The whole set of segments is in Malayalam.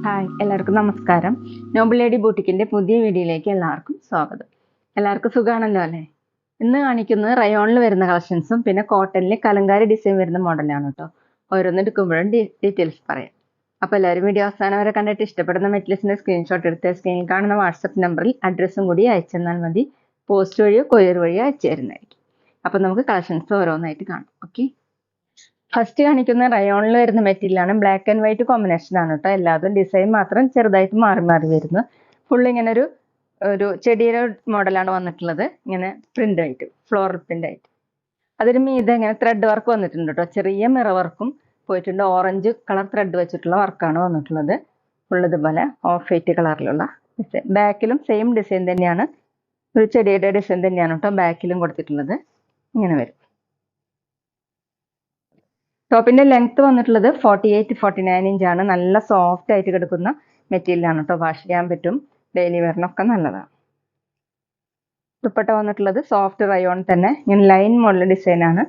ഹായ്, എല്ലാവർക്കും നമസ്കാരം. നോബിൾ ലേഡി ബൂട്ടിക്കിന്റെ പുതിയ വീഡിയോയിലേക്ക് എല്ലാവർക്കും സ്വാഗതം. എല്ലാവർക്കും സുഖാണല്ലോ അല്ലേ? ഇന്ന് കാണിക്കുന്നത് റയോണിൽ വരുന്ന കളക്ഷൻസും പിന്നെ കോട്ടണിൽ കലങ്കാരി ഡിസൈൻ വരുന്ന മോഡലാണ് കേട്ടോ. ഓരോന്ന് എടുക്കുമ്പോഴും ഡീറ്റെയിൽസ് പറയാം. അപ്പോൾ എല്ലാവരും വീഡിയോ അവസാനം വരെ കണ്ടിട്ട് ഇഷ്ടപ്പെടുന്ന മെറ്റീരിയൽസിന്റെ സ്ക്രീൻഷോട്ട് എടുത്ത് സ്ക്രീനിൽ കാണുന്ന വാട്സപ്പ് നമ്പറിൽ അഡ്രസ്സും കൂടി അയച്ചെന്നാൽ മതി. പോസ്റ്റ് വഴിയോ കൊറിയർ വഴിയോ അയച്ചു തരുന്നതായിരിക്കും. അപ്പോൾ നമുക്ക് കളക്ഷൻസ് ഓരോന്നായിട്ട് കാണാം. ഓക്കെ, ഫസ്റ്റ് കാണിക്കുന്ന റയോണിൽ വരുന്ന മെറ്റീരിയലാണ്. ബ്ലാക്ക് ആൻഡ് വൈറ്റ് കോമ്പിനേഷൻ ആണ് കേട്ടോ. എല്ലാതും ഡിസൈൻ മാത്രം ചെറുതായിട്ട് മാറി മാറി വരുന്നു. ഫുൾ ഇങ്ങനെ ഒരു ചെടിയുടെ മോഡലാണ് വന്നിട്ടുള്ളത്. ഇങ്ങനെ പ്രിന്റ് ആയിട്ട്, ഫ്ലോറൽ പ്രിന്റ് ആയിട്ട്. അതിന് മീതെ ഇങ്ങനെ ത്രെഡ് വർക്ക് വന്നിട്ടുണ്ട് കേട്ടോ. ചെറിയ മിറ വർക്കും പോയിട്ടുണ്ട്. ഓറഞ്ച് കളർ ത്രെഡ് വെച്ചിട്ടുള്ള വർക്കാണ് വന്നിട്ടുള്ളത്. ഫുൾ ഇതുപോലെ ഓഫ് വൈറ്റ് കളറിലുള്ള ഡിസൈൻ. ബാക്കിലും സെയിം ഡിസൈൻ തന്നെയാണ്, ഒരു ചെടിയുടെ ഡിസൈൻ തന്നെയാണ് കേട്ടോ ബാക്കിലും കൊടുത്തിട്ടുള്ളത്. ഇങ്ങനെ വരും. ടോപ്പിന്റെ ലെങ്ത് വന്നിട്ടുള്ളത് 48-49 ഇഞ്ചാണ്. നല്ല സോഫ്റ്റ് ആയിട്ട് കിടക്കുന്ന മെറ്റീരിയലാണ് കേട്ടോ. വാഷ് ചെയ്യാൻ പറ്റും, ഡെയിലി വെയറിനൊക്കെ നല്ലതാണ്. ദുപ്പട്ട വന്നിട്ടുള്ളത് സോഫ്റ്റ് റയോൺ തന്നെ, ഇങ്ങനെ ലൈൻ മോഡൽ ഡിസൈൻ ആണ്.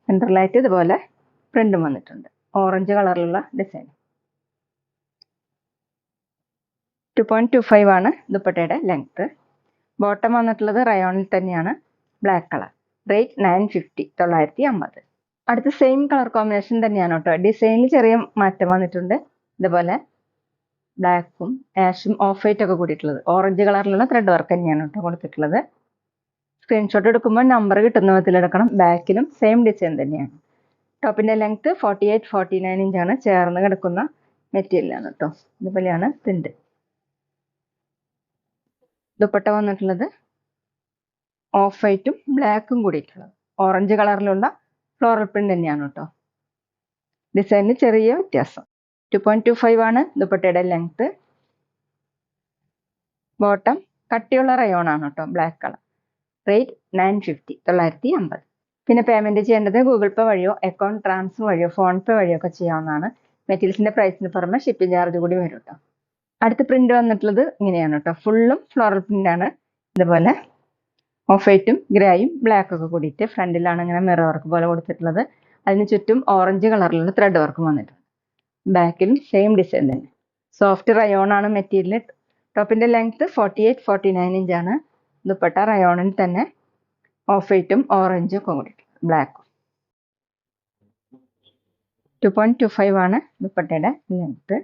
സെൻട്രലായിട്ട് ഇതുപോലെ പ്രിന്റും വന്നിട്ടുണ്ട്. ഓറഞ്ച് കളറിലുള്ള ഡിസൈൻ. 2.25 ആണ് ദുപ്പട്ടയുടെ ലെങ്ത്. ബോട്ടം വന്നിട്ടുള്ളത് റയോണിൽ തന്നെയാണ്, ബ്ലാക്ക് കളർ. റേറ്റ് 950, 950. അടുത്ത സെയിം കളർ കോമ്പിനേഷൻ തന്നെയാണ് കേട്ടോ. ഡിസൈനിൽ ചെറിയ മാറ്റം വന്നിട്ടുണ്ട്. ഇതുപോലെ ബ്ലാക്കും ആഷും ഓഫ് വൈറ്റ് ഒക്കെ കൂടിയിട്ടുള്ളത്. ഓറഞ്ച് കളറിലുള്ള ത്രെഡ് വർക്ക് തന്നെയാണ് കേട്ടോ കൊടുത്തിട്ടുള്ളത്. സ്ക്രീൻഷോട്ട് എടുക്കുമ്പോൾ നമ്പർ കിട്ടുന്ന വിധത്തിൽ എടുക്കണം. ബാക്കിലും സെയിം ഡിസൈൻ തന്നെയാണ്. ടോപ്പിന്റെ ലെങ്ത് 48-49 ഇഞ്ചാണ്. ചേർന്ന് കിടക്കുന്ന മെറ്റീരിയലാണ് കേട്ടോ. ഇതുപോലെയാണ് പ്രിന്റ്. ദുപ്പട്ട വന്നിട്ടുള്ളത് ഓഫ് വൈറ്റും ബ്ലാക്കും കൂടിയിട്ടുള്ളത്. ഓറഞ്ച് കളറിലുള്ള ഫ്ലോറൽ പ്രിന്റ് തന്നെയാണ് കേട്ടോ. ഡിസൈനിൽ ചെറിയ വ്യത്യാസം. 2.25 ആണ് ദുപ്പട്ടയുടെ ലെങ്ത്. ബോട്ടം കട്ടിയുള്ള റയോൺ ആണ് കേട്ടോ, ബ്ലാക്ക് കളർ. റേറ്റ് 950, 950. പിന്നെ പേയ്മെന്റ് ചെയ്യേണ്ടത് ഗൂഗിൾ പേ വഴിയോ അക്കൗണ്ട് ട്രാൻസ്ഫർ വഴിയോ ഫോൺ പേ വഴിയോ ഒക്കെ ചെയ്യാവുന്നതാണ്. മെറ്റീരിയൽസിന്റെ പ്രൈസിന് പുറമെ ഷിപ്പിംഗ് ചാർജ് കൂടി വരും കേട്ടോ. അടുത്ത പ്രിന്റ് വന്നിട്ടുള്ളത് ഇങ്ങനെയാണ് കേട്ടോ. ഫുള്ളും ഫ്ലോറൽ പ്രിന്റ് ആണ്. ഇതുപോലെ ഓഫ് വൈറ്റും ഗ്രേയും ബ്ലാക്ക് ഒക്കെ കൂടിയിട്ട് ഫ്രണ്ടിലാണ് ഇങ്ങനെ മിറർ വർക്ക് പോലെ കൊടുത്തിട്ടുള്ളത്. അതിന് ചുറ്റും ഓറഞ്ച് കളറിലുള്ള ത്രെഡ് വർക്കും വന്നിട്ടുണ്ട്. ബാക്കിലും സെയിം ഡിസൈൻ തന്നെ. സോഫ്റ്റ് റയോൺ ആണ് മെറ്റീരിയൽ. ടോപ്പിന്റെ ലെങ്ത് 48-49 ഇഞ്ചാണ്. ദുപ്പട്ട റയോണിൽ തന്നെ ഓഫ് വൈറ്റും ഓറഞ്ചും ഒക്കെ കൂടി ബ്ലാക്കും. 2.25 ആണ് ദുപ്പട്ടയുടെ ലെങ്ത്.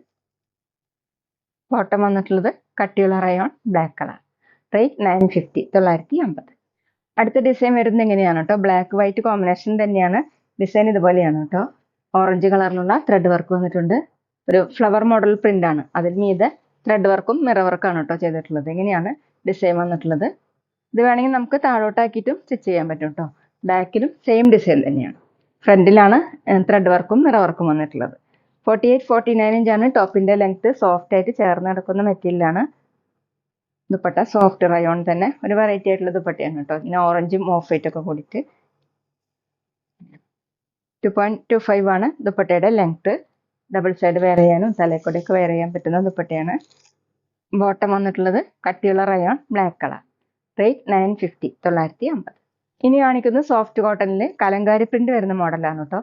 ബോട്ടം വന്നിട്ടുള്ളത് കട്ടിയുള്ള റയോൺ ബ്ലാക്ക് കളർ. റേറ്റ് 950, 950. അടുത്ത ഡിസൈൻ വരുന്നത് എങ്ങനെയാണ് കേട്ടോ. ബ്ലാക്ക് വൈറ്റ് കോമ്പിനേഷൻ തന്നെയാണ്. ഡിസൈൻ ഇതുപോലെയാണ് കേട്ടോ. ഓറഞ്ച് കളറിലുള്ള ത്രെഡ് വർക്ക് വന്നിട്ടുണ്ട്. ഒരു ഫ്ലവർ മോഡൽ പ്രിന്റ് ആണ്. അതിൽ മീതെ ത്രെഡ് വർക്കും മിറ വർക്കാണ് കേട്ടോ ചെയ്തിട്ടുള്ളത്. ഇങ്ങനെയാണ് ഡിസൈൻ വന്നിട്ടുള്ളത്. ഇത് വേണമെങ്കിൽ നമുക്ക് താഴോട്ടാക്കിയിട്ടും സ്റ്റിച്ച് ചെയ്യാൻ പറ്റും കേട്ടോ. ബാക്കിലും സെയിം ഡിസൈൻ തന്നെയാണ്. ഫ്രണ്ടിലാണ് ത്രെഡ് വർക്കും മിറ വർക്കും വന്നിട്ടുള്ളത്. 48-49 ഇഞ്ചാണ് ടോപ്പിന്റെ ലെങ്ത്. സോഫ്റ്റ് ആയിട്ട് ചേർന്ന് കിടക്കുന്ന മെറ്റീരിയലാണ്. ദുപ്പട്ട സോഫ്റ്റ് റയോൺ തന്നെ, ഒരു വെറൈറ്റി ആയിട്ടുള്ള ദുപ്പട്ടയാണ് കേട്ടോ. ഇങ്ങനെ ഓറഞ്ചും ഓഫ് വൈറ്റ് ഒക്കെ കൂടിയിട്ട്. 2.25 ആണ് ദുപ്പട്ടയുടെ ലെങ്ത്. ഡബിൾ സൈഡ് വെയർ ചെയ്യാനും തലക്കൂടെയൊക്കെ വെയർ ചെയ്യാൻ പറ്റുന്ന ദുപ്പട്ടയാണ്. ബോട്ടം വന്നിട്ടുള്ളത് കട്ടിയുള്ള റയോൺ ബ്ലാക്ക് കളർ. റേറ്റ് 950, 950. ഇനി കാണിക്കുന്നത് സോഫ്റ്റ് കോട്ടണിൽ കലങ്കാരി പ്രിന്റ് വരുന്ന മോഡലാണ് കേട്ടോ.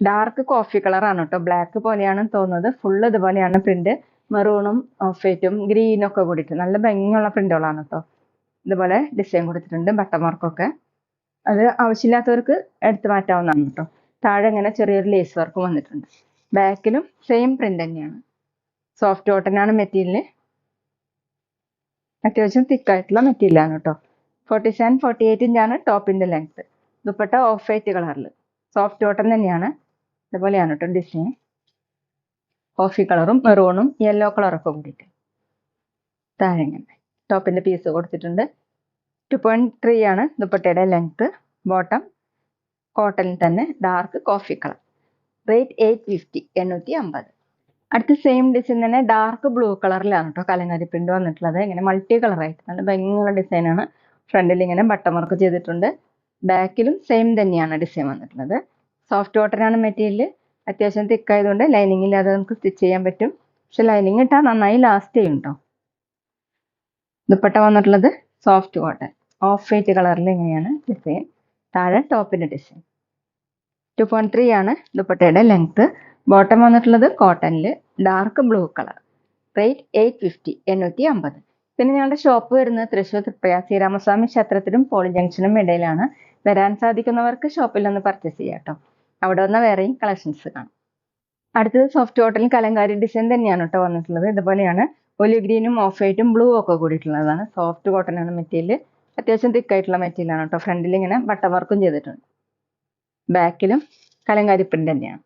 ഡാർക്ക് കോഫി കളർ ആണ് കേട്ടോ. ബ്ലാക്ക് പോലെയാണ് തോന്നുന്നത്. ഫുള്ള് ഇതുപോലെയാണ് പ്രിന്റ്. മെറൂണും ഓഫ് വൈറ്റും ഗ്രീനും ഒക്കെ കൂടിയിട്ട് നല്ല ഭംഗിയുള്ള പ്രിന്റുകളാണ് കേട്ടോ. ഇതുപോലെ ഡിസൈൻ കൊടുത്തിട്ടുണ്ട്, ബട്ടൺ വർക്കൊക്കെ. അത് ആവശ്യമില്ലാത്തവർക്ക് എടുത്തു മാറ്റാവുന്നതാണ് കേട്ടോ. താഴെ ഇങ്ങനെ ചെറിയൊരു ലേസ് വർക്കും വന്നിട്ടുണ്ട്. ബാക്കിലും സെയിം പ്രിന്റ് തന്നെയാണ്. സോഫ്റ്റ് കോട്ടൺ ആണ് മെറ്റീരിയൽ. അത്യാവശ്യം തിക്കായിട്ടുള്ള മെറ്റീരിയലാണ് കേട്ടോ. 47-48 ഇഞ്ചാണ് ടോപ്പിന്റെ ലെങ്ത്. ദുപ്പട്ട ഓഫ് വൈറ്റ് കളറിൽ സോഫ്റ്റ് കോട്ടൺ തന്നെയാണ്. ഇതുപോലെയാണ് കേട്ടോ ഡിസൈൻ. കോഫി കളറും മെറൂണും യെല്ലോ കളറൊക്കെ കൂടിയിട്ട് താഴെ ഇങ്ങനെ ടോപ്പിന്റെ പീസ് കൊടുത്തിട്ടുണ്ട്. 2.3 ആണ് ദുപ്പട്ടയുടെ ലെങ്ത്. ബോട്ടം കോട്ടണിൽ തന്നെ ഡാർക്ക് കോഫി കളർ. റേറ്റ് 850, 850. അടുത്ത സെയിം ഡിസൈൻ തന്നെ ഡാർക്ക് ബ്ലൂ കളറിലാണ് കേട്ടോ കലങ്കാരി പ്രിന്റ് വന്നിട്ടുള്ളത്. ഇങ്ങനെ മൾട്ടി കളറായിട്ട് നല്ല ഭംഗിയുള്ള ഡിസൈനാണ്. ഫ്രണ്ടിൽ ഇങ്ങനെ ബട്ടൺ വർക്ക് ചെയ്തിട്ടുണ്ട്. ബാക്കിലും സെയിം തന്നെയാണ് ഡിസൈൻ വന്നിട്ടുള്ളത്. സോഫ്റ്റ് കോട്ടൺ ആണ് മെറ്റീരിയൽ. അത്യാവശ്യം തിക്കായതുകൊണ്ട് ലൈനിങ് ഇല്ലാതെ നമുക്ക് സ്റ്റിച്ച് ചെയ്യാൻ പറ്റും. പക്ഷെ ലൈനിങ് ഇട്ടാൽ നന്നായി ലാസ്റ്റ് ചെയ്യും കേട്ടോ. ദുപ്പട്ട വന്നിട്ടുള്ളത് സോഫ്റ്റ് കോട്ടൺ ഓഫ് വൈറ്റ് കളറിൽ ഇങ്ങനെയാണ് ഡിസൈൻ. താഴെ ടോപ്പിന്റെ ഡിസൈൻ. 2.3 ആണ് ദുപ്പട്ടയുടെ ലെങ്ത്. ബോട്ടം വന്നിട്ടുള്ളത് കോട്ടണിൽ ഡാർക്ക് ബ്ലൂ കളർ. റേറ്റ് 850 850. പിന്നെ ഞങ്ങളുടെ ഷോപ്പ് വരുന്നത് തൃശ്ശൂർ തൃപ്പയാർ ശ്രീരാമസ്വാമി ക്ഷേത്രത്തിനും പോളി ജംഗ്ഷനും ഇടയിലാണ്. വരാൻ സാധിക്കുന്നവർക്ക് ഷോപ്പിൽ ഒന്ന് പർച്ചേസ് ചെയ്യാം കേട്ടോ. അവിടെ വന്ന വേറെയും കളക്ഷൻസ് കാണാം. അടുത്തത് സോഫ്റ്റ് കോട്ടൺ കലങ്കാരി ഡിസൈൻ തന്നെയാണ് കേട്ടോ വന്നിട്ടുള്ളത്. ഇതുപോലെയാണ് ഒലിവ് ഗ്രീനും ഓഫ് വൈറ്റും ബ്ലൂ ഒക്കെ കൂടിയിട്ടുള്ളതാണ്. സോഫ്റ്റ് കോട്ടൺ ആണ് മെറ്റീരിയൽ. അത്യാവശ്യം തിക്കായിട്ടുള്ള മെറ്റീരിയലാണ് കേട്ടോ. ഫ്രണ്ടിൽ ഇങ്ങനെ ബട്ടൺ വർക്കും ചെയ്തിട്ടുണ്ട്. ബാക്കിലും കലങ്കാരി പ്രിന്റ് തന്നെയാണ്.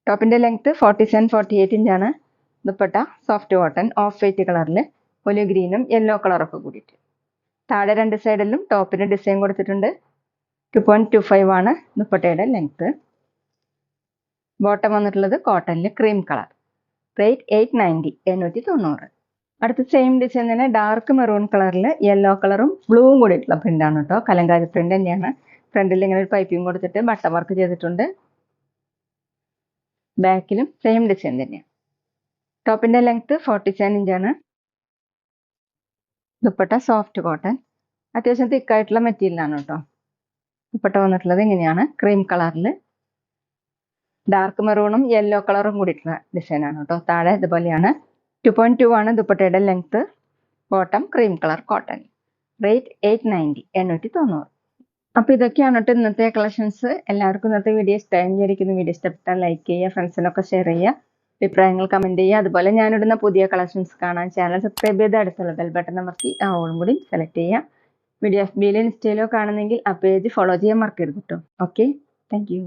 ടോപ്പിന്റെ ലെങ്ത് 47-48 ഇഞ്ചാണ്. Dupatta soft cotton of white കളറിൽ ഒലിവ് ഗ്രീനും യെല്ലോ കളറൊക്കെ കൂടിയിട്ട്. താഴെ രണ്ട് സൈഡിലും ടോപ്പിന് ഡിസൈൻ കൊടുത്തിട്ടുണ്ട്. 2.25 ആണ് ദുപ്പട്ടയുടെ ലെങ്ത്. ബോട്ടം വന്നിട്ടുള്ളത് കോട്ടണിൽ ക്രീം കളർ. റേറ്റ് 890 890. അടുത്ത സെയിം ഡിസൈൻ തന്നെ ഡാർക്ക് മെറൂൺ കളറിൽ യെല്ലോ കളറും ബ്ലൂവും കൂടിയിട്ടുള്ള പ്രിന്റ് ആണ് കേട്ടോ. കലങ്കാരി പ്രിന്റ് തന്നെയാണ്. ഫ്രണ്ടിൽ ഇങ്ങനെ ഒരു പൈപ്പിംഗ് കൊടുത്തിട്ട് ബട്ടൺ വർക്ക് ചെയ്തിട്ടുണ്ട്. ബാക്കിലും സെയിം ഡിസൈൻ തന്നെയാണ്. ടോപ്പിന്റെ ലെങ്ത് 47 ഇഞ്ചാണ്. ദുപ്പട്ട സോഫ്റ്റ് കോട്ടൺ അത്യാവശ്യം തിക്കായിട്ടുള്ള മെറ്റീരിയലാണ് കേട്ടോ. ദുപ്പട്ട വന്നിട്ടുള്ളത് ഇങ്ങനെയാണ് ക്രീം കളറിൽ ഡാർക്ക് മെറൂണും യെല്ലോ കളറും കൂടിയിട്ടുള്ള ഡിസൈനാണ് കേട്ടോ. താഴെ ഇതുപോലെയാണ്. 2.2 ആണ് ദുപ്പട്ടയുടെ length. Bottom cream colour cotton. Rate 890 890. അപ്പോൾ ഇതൊക്കെയാണ് കേട്ടോ ഇന്നത്തെ കളക്ഷൻസ്. എല്ലാവർക്കും ഇന്നത്തെ വീഡിയോ ഇഷ്ടമായിരിക്കുന്നു. വീഡിയോ ഇഷ്ടപ്പെട്ടാൽ ലൈക്ക് ചെയ്യുക, ഫ്രണ്ട്സിനൊക്കെ ഷെയർ ചെയ്യുക, അഭിപ്രായങ്ങൾ കമൻറ്റ് ചെയ്യുക. അതുപോലെ ഞാനിടുന്ന പുതിയ കളക്ഷൻസ് കാണാൻ ചാനൽ സബ്സ്ക്രൈബ് ചെയ്ത് അടുത്തുള്ള ബെൽ ബട്ടൺ അമർത്തി ആ ഓളും കൂടി സെലക്ട് ചെയ്യുക. വീഡിയോ FBയിലോ ഇൻസ്റ്റയിലോ കാണുന്നെങ്കിൽ ആ പേജ് ഫോളോ ചെയ്യാൻ മറക്കരുത് കേട്ടോ. Okay, thank you.